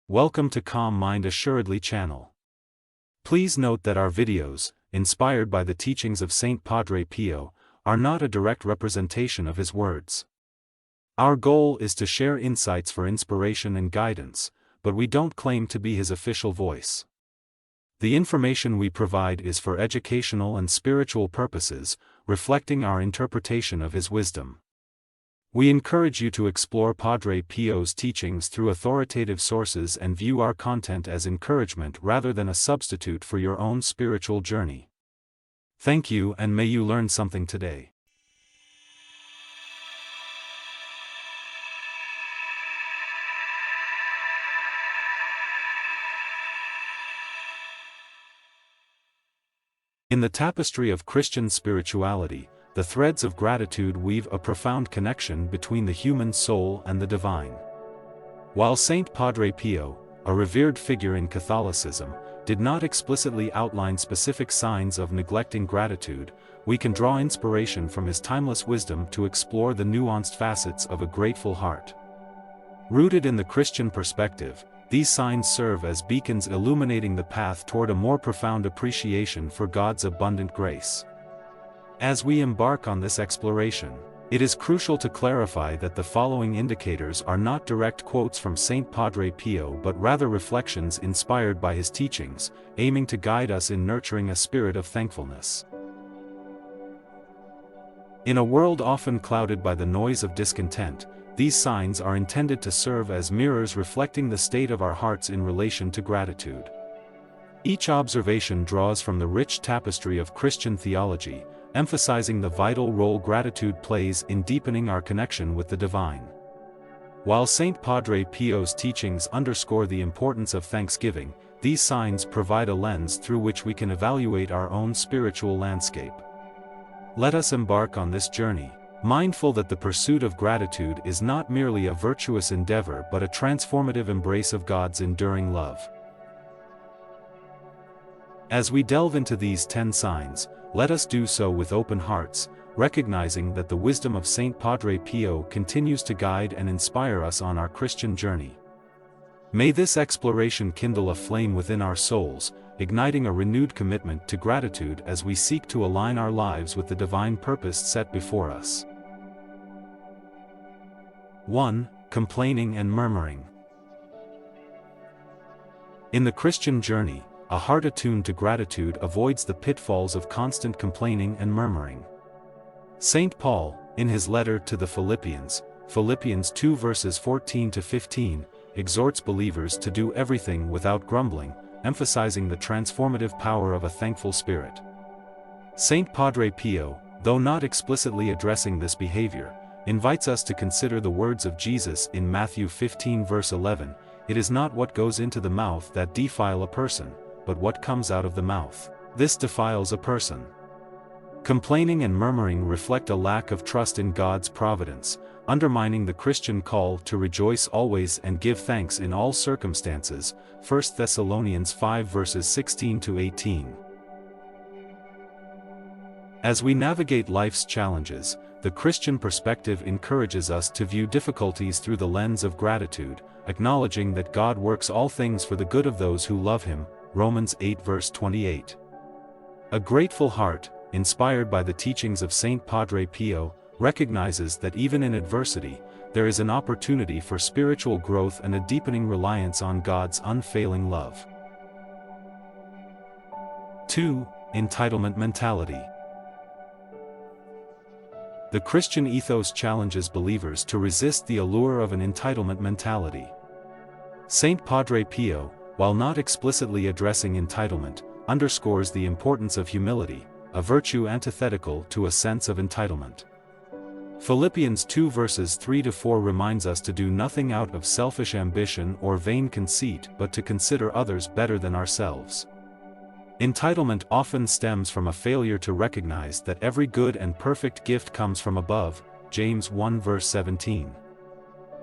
Welcome to Calm Mind Assuredly channel. Please note that our videos, inspired by the teachings of Saint Padre Pio, are not a direct representation of his words. Our goal is to share insights for inspiration and guidance, but we don't claim to be his official voice. The information we provide is for educational and spiritual purposes, reflecting our interpretation of his wisdom. We encourage you to explore Padre Pio's teachings through authoritative sources and view our content as encouragement rather than a substitute for your own spiritual journey. Thank you, and may you learn something today. In the tapestry of Christian spirituality, the threads of gratitude weave a profound connection between the human soul and the divine. While Saint Padre Pio, a revered figure in Catholicism, did not explicitly outline specific signs of neglecting gratitude, we can draw inspiration from his timeless wisdom to explore the nuanced facets of a grateful heart. Rooted in the Christian perspective, these signs serve as beacons illuminating the path toward a more profound appreciation for God's abundant grace. As we embark on this exploration, it is crucial to clarify that the following indicators are not direct quotes from Saint Padre Pio but rather reflections inspired by his teachings, aiming to guide us in nurturing a spirit of thankfulness. In a world often clouded by the noise of discontent, these signs are intended to serve as mirrors reflecting the state of our hearts in relation to gratitude. Each observation draws from the rich tapestry of Christian theology, emphasizing the vital role gratitude plays in deepening our connection with the divine. While Saint Padre Pio's teachings underscore the importance of thanksgiving, these signs provide a lens through which we can evaluate our own spiritual landscape. Let us embark on this journey, mindful that the pursuit of gratitude is not merely a virtuous endeavor but a transformative embrace of God's enduring love. As we delve into these 10 signs, let us do so with open hearts, recognizing that the wisdom of Saint Padre Pio continues to guide and inspire us on our Christian journey. May this exploration kindle a flame within our souls, igniting a renewed commitment to gratitude as we seek to align our lives with the divine purpose set before us. 1. Complaining and murmuring. In the Christian journey, a heart attuned to gratitude avoids the pitfalls of constant complaining and murmuring. St. Paul, in his letter to the Philippians, Philippians 2 verses 14 to 15, exhorts believers to do everything without grumbling, emphasizing the transformative power of a thankful spirit. Saint Padre Pio, though not explicitly addressing this behavior, invites us to consider the words of Jesus in Matthew 15 verse 11, "It is not what goes into the mouth that defile a person, but what comes out of the mouth, this defiles a person." Complaining and murmuring reflect a lack of trust in God's providence, undermining the Christian call to rejoice always and give thanks in all circumstances, 1 Thessalonians 5 verses 16 to 18. As we navigate life's challenges, the Christian perspective encourages us to view difficulties through the lens of gratitude, acknowledging that God works all things for the good of those who love Him, Romans 8 verse 28. A grateful heart, inspired by the teachings of Saint Padre Pio, recognizes that even in adversity, there is an opportunity for spiritual growth and a deepening reliance on God's unfailing love. 2. Entitlement mentality. The Christian ethos challenges believers to resist the allure of an entitlement mentality. Saint Padre Pio, while not explicitly addressing entitlement, underscores the importance of humility, a virtue antithetical to a sense of entitlement. Philippians 2 verses 3 to 4 reminds us to do nothing out of selfish ambition or vain conceit but to consider others better than ourselves. Entitlement often stems from a failure to recognize that every good and perfect gift comes from above, James 1 verse 17.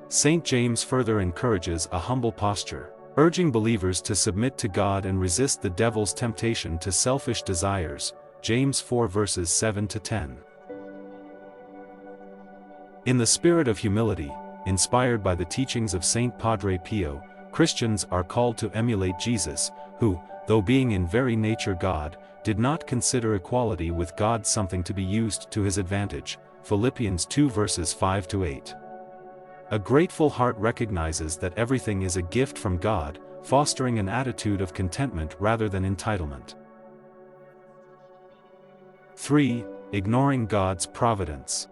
St. James further encourages a humble posture, urging believers to submit to God and resist the devil's temptation to selfish desires, James 4 verses 7 to 10. In the spirit of humility, inspired by the teachings of Saint Padre Pio, Christians are called to emulate Jesus, who, though being in very nature God, did not consider equality with God something to be used to his advantage. Philippians 2 verses 5-8. A grateful heart recognizes that everything is a gift from God, fostering an attitude of contentment rather than entitlement. 3. Ignoring God's providence.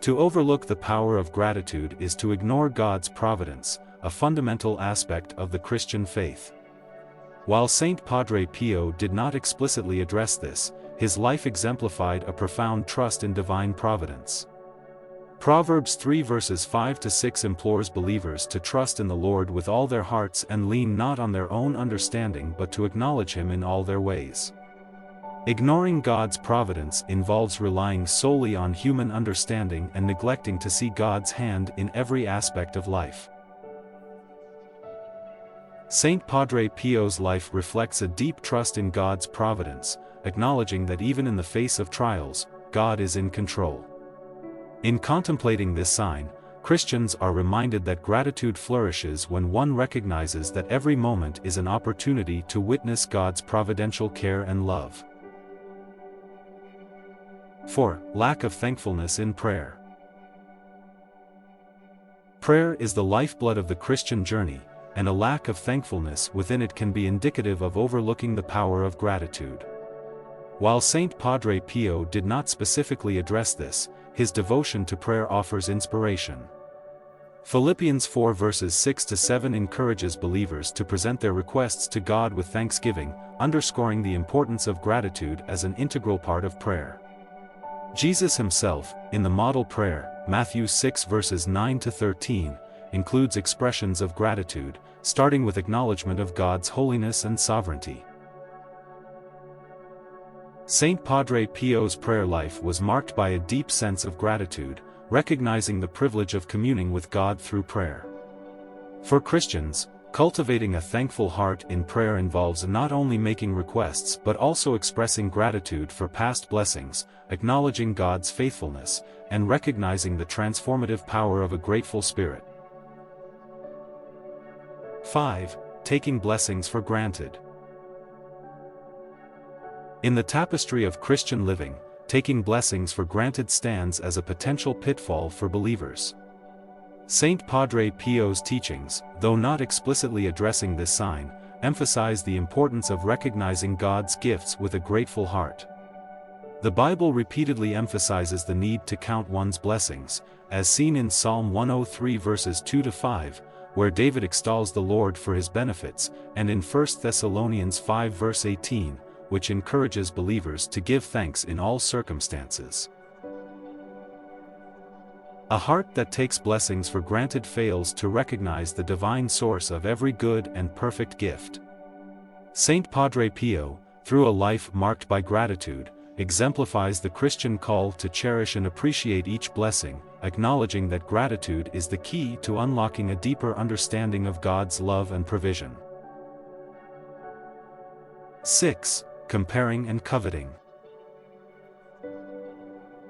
To overlook the power of gratitude is to ignore God's providence, a fundamental aspect of the Christian faith. While Saint Padre Pio did not explicitly address this, his life exemplified a profound trust in divine providence. Proverbs 3 verses 5-6 implores believers to trust in the Lord with all their hearts and lean not on their own understanding but to acknowledge him in all their ways. Ignoring God's providence involves relying solely on human understanding and neglecting to see God's hand in every aspect of life. Saint Padre Pio's life reflects a deep trust in God's providence, acknowledging that even in the face of trials, God is in control. In contemplating this sign, Christians are reminded that gratitude flourishes when one recognizes that every moment is an opportunity to witness God's providential care and love. 4. Lack of thankfulness in prayer. Prayer is the lifeblood of the Christian journey, and a lack of thankfulness within it can be indicative of overlooking the power of gratitude. While Saint Padre Pio did not specifically address this, his devotion to prayer offers inspiration. Philippians 4 verses 6-7 encourages believers to present their requests to God with thanksgiving, underscoring the importance of gratitude as an integral part of prayer. Jesus himself, in the model prayer, Matthew 6 verses 9-13, includes expressions of gratitude, starting with acknowledgement of God's holiness and sovereignty. Saint Padre Pio's prayer life was marked by a deep sense of gratitude, recognizing the privilege of communing with God through prayer. For Christians, cultivating a thankful heart in prayer involves not only making requests but also expressing gratitude for past blessings, acknowledging God's faithfulness, and recognizing the transformative power of a grateful spirit. 5. Taking blessings for granted. In the tapestry of Christian living, taking blessings for granted stands as a potential pitfall for believers. Saint Padre Pio's teachings, though not explicitly addressing this sign, emphasize the importance of recognizing God's gifts with a grateful heart. The Bible repeatedly emphasizes the need to count one's blessings, as seen in Psalm 103 verses 2-5, where David extols the Lord for his benefits, and in 1 Thessalonians 5 verse 18, which encourages believers to give thanks in all circumstances. A heart that takes blessings for granted fails to recognize the divine source of every good and perfect gift. Saint Padre Pio, through a life marked by gratitude, exemplifies the Christian call to cherish and appreciate each blessing, acknowledging that gratitude is the key to unlocking a deeper understanding of God's love and provision. 6. Comparing and coveting.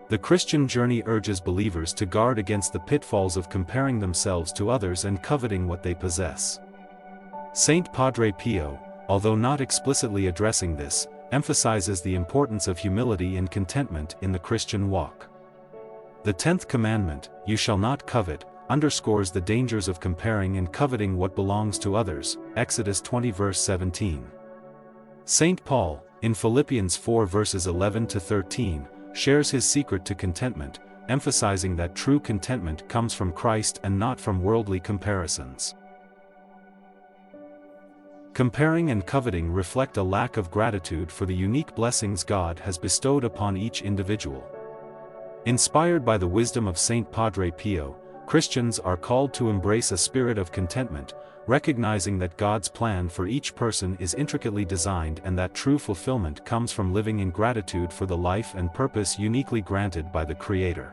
The Christian journey urges believers to guard against the pitfalls of comparing themselves to others and coveting what they possess. Saint Padre Pio, although not explicitly addressing this, emphasizes the importance of humility and contentment in the Christian walk. The 10th commandment, "You shall not covet," underscores the dangers of comparing and coveting what belongs to others, Exodus 20 verse 17. Saint Paul, in Philippians 4 verses 11-13, shares his secret to contentment, emphasizing that true contentment comes from Christ and not from worldly comparisons. Comparing and coveting reflect a lack of gratitude for the unique blessings God has bestowed upon each individual. Inspired by the wisdom of Saint Padre Pio, Christians are called to embrace a spirit of contentment, recognizing that God's plan for each person is intricately designed and that true fulfillment comes from living in gratitude for the life and purpose uniquely granted by the Creator.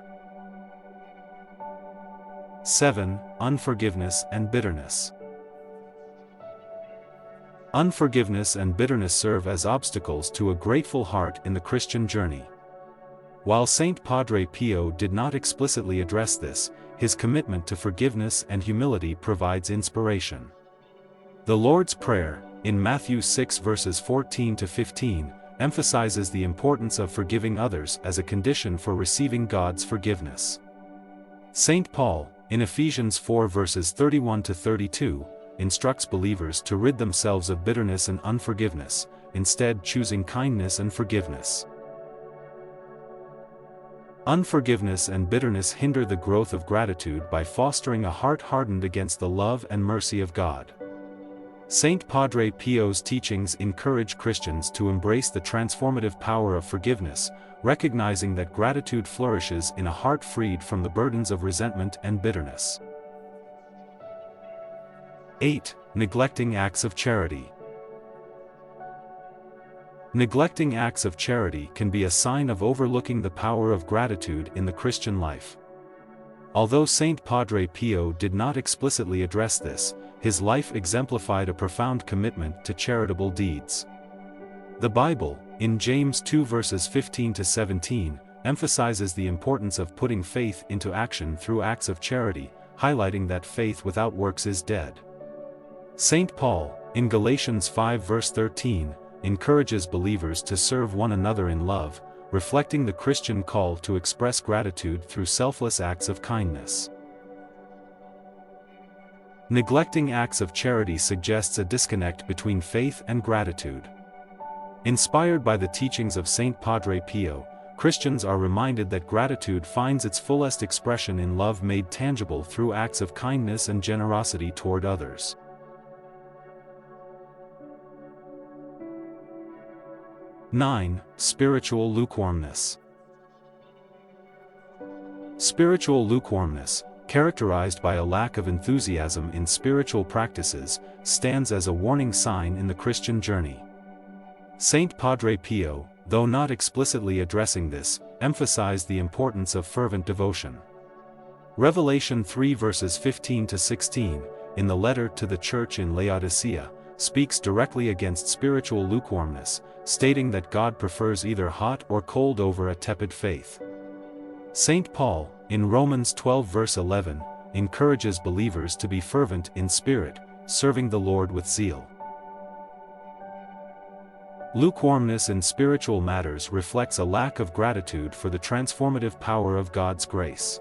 7. Unforgiveness and bitterness. Unforgiveness and bitterness serve as obstacles to a grateful heart in the Christian journey. While Saint Padre Pio did not explicitly address this, his commitment to forgiveness and humility provides inspiration. The Lord's Prayer, in Matthew 6 verses 14 to 15, emphasizes the importance of forgiving others as a condition for receiving God's forgiveness. Saint Paul, in Ephesians 4 verses 31 to 32, instructs believers to rid themselves of bitterness and unforgiveness, instead choosing kindness and forgiveness. Unforgiveness and bitterness hinder the growth of gratitude by fostering a heart hardened against the love and mercy of God. Saint Padre Pio's teachings encourage Christians to embrace the transformative power of forgiveness, recognizing that gratitude flourishes in a heart freed from the burdens of resentment and bitterness. 8. Neglecting acts of charity. Neglecting acts of charity can be a sign of overlooking the power of gratitude in the Christian life. Although Saint Padre Pio did not explicitly address this, his life exemplified a profound commitment to charitable deeds. The Bible, in James 2 verses 15 to 17, emphasizes the importance of putting faith into action through acts of charity, highlighting that faith without works is dead. Saint Paul, in Galatians 5 verse 13, encourages believers to serve one another in love, reflecting the Christian call to express gratitude through selfless acts of kindness. Neglecting acts of charity suggests a disconnect between faith and gratitude. Inspired by the teachings of Saint Padre Pio, Christians are reminded that gratitude finds its fullest expression in love made tangible through acts of kindness and generosity toward others. 9. Spiritual lukewarmness. Spiritual lukewarmness, characterized by a lack of enthusiasm in spiritual practices, stands as a warning sign in the Christian journey. Saint Padre Pio, though not explicitly addressing this, emphasized the importance of fervent devotion. Revelation 3 verses 15 to 16, in the letter to the church in Laodicea, speaks directly against spiritual lukewarmness, stating that God prefers either hot or cold over a tepid faith. Saint Paul, in Romans 12 verse 11, encourages believers to be fervent in spirit, serving the Lord with zeal. Lukewarmness in spiritual matters reflects a lack of gratitude for the transformative power of God's grace.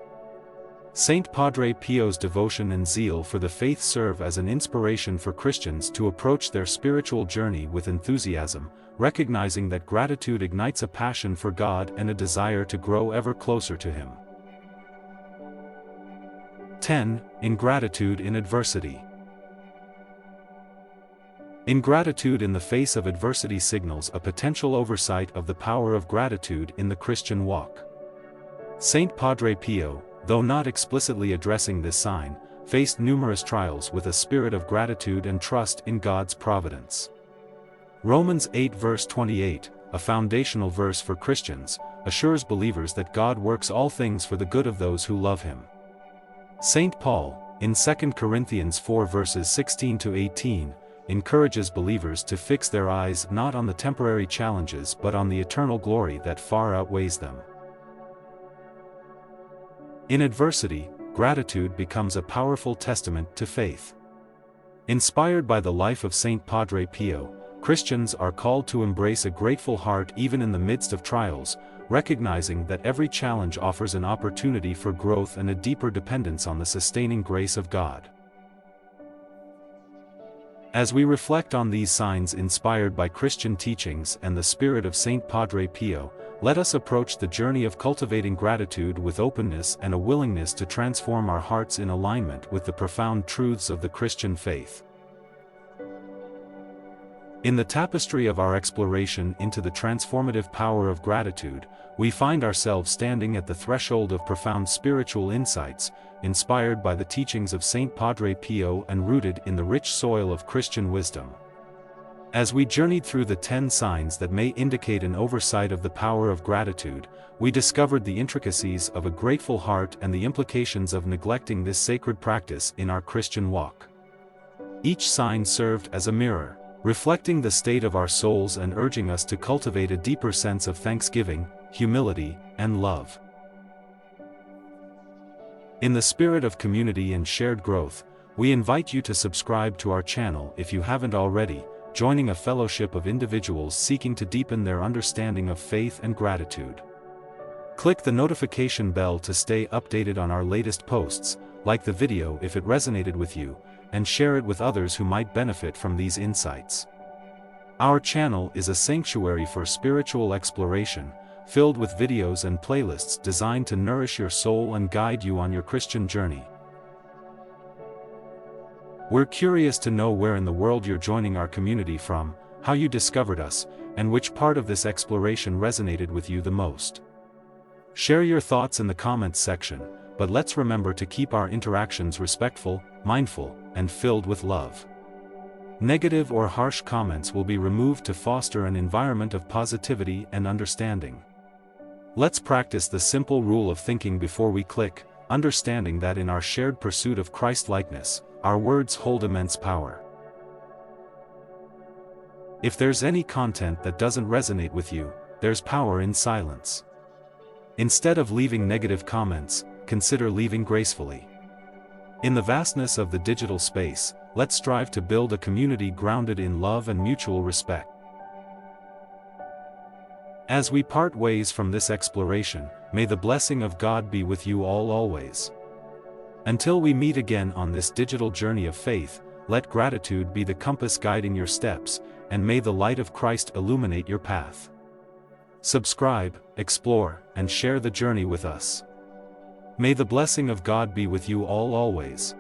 Saint Padre Pio's devotion and zeal for the faith serve as an inspiration for Christians to approach their spiritual journey with enthusiasm, recognizing that gratitude ignites a passion for God and a desire to grow ever closer to Him. 10. Ingratitude in adversity. Ingratitude in the face of adversity signals a potential oversight of the power of gratitude in the Christian walk. Saint Padre Pio, though not explicitly addressing this sign, faced numerous trials with a spirit of gratitude and trust in God's providence. Romans 8 verse 28, a foundational verse for Christians, assures believers that God works all things for the good of those who love Him. Saint Paul, in 2 Corinthians 4 verses 16 to 18, encourages believers to fix their eyes not on the temporary challenges but on the eternal glory that far outweighs them. In adversity, gratitude becomes a powerful testament to faith. Inspired by the life of Saint Padre Pio, Christians are called to embrace a grateful heart even in the midst of trials, recognizing that every challenge offers an opportunity for growth and a deeper dependence on the sustaining grace of God. As we reflect on these signs inspired by Christian teachings and the spirit of Saint Padre Pio, let us approach the journey of cultivating gratitude with openness and a willingness to transform our hearts in alignment with the profound truths of the Christian faith. In the tapestry of our exploration into the transformative power of gratitude, we find ourselves standing at the threshold of profound spiritual insights, inspired by the teachings of Saint Padre Pio and rooted in the rich soil of Christian wisdom. As we journeyed through the 10 signs that may indicate an oversight of the power of gratitude, we discovered the intricacies of a grateful heart and the implications of neglecting this sacred practice in our Christian walk. Each sign served as a mirror, reflecting the state of our souls and urging us to cultivate a deeper sense of thanksgiving, humility, and love. In the spirit of community and shared growth, we invite you to subscribe to our channel if you haven't already, joining a fellowship of individuals seeking to deepen their understanding of faith and gratitude. Click the notification bell to stay updated on our latest posts, like the video if it resonated with you, and share it with others who might benefit from these insights. Our channel is a sanctuary for spiritual exploration, filled with videos and playlists designed to nourish your soul and guide you on your Christian journey. We're curious to know where in the world you're joining our community from, how you discovered us, and which part of this exploration resonated with you the most. Share your thoughts in the comments section, but let's remember to keep our interactions respectful, mindful, and filled with love. Negative or harsh comments will be removed to foster an environment of positivity and understanding. Let's practice the simple rule of thinking before we click, understanding that in our shared pursuit of Christ-likeness, our words hold immense power. If there's any content that doesn't resonate with you, there's power in silence. Instead of leaving negative comments, consider leaving gracefully. In the vastness of the digital space, let's strive to build a community grounded in love and mutual respect. As we part ways from this exploration, may the blessing of God be with you all always. Until we meet again on this digital journey of faith, let gratitude be the compass guiding your steps, and may the light of Christ illuminate your path. Subscribe, explore, and share the journey with us. May the blessing of God be with you all always.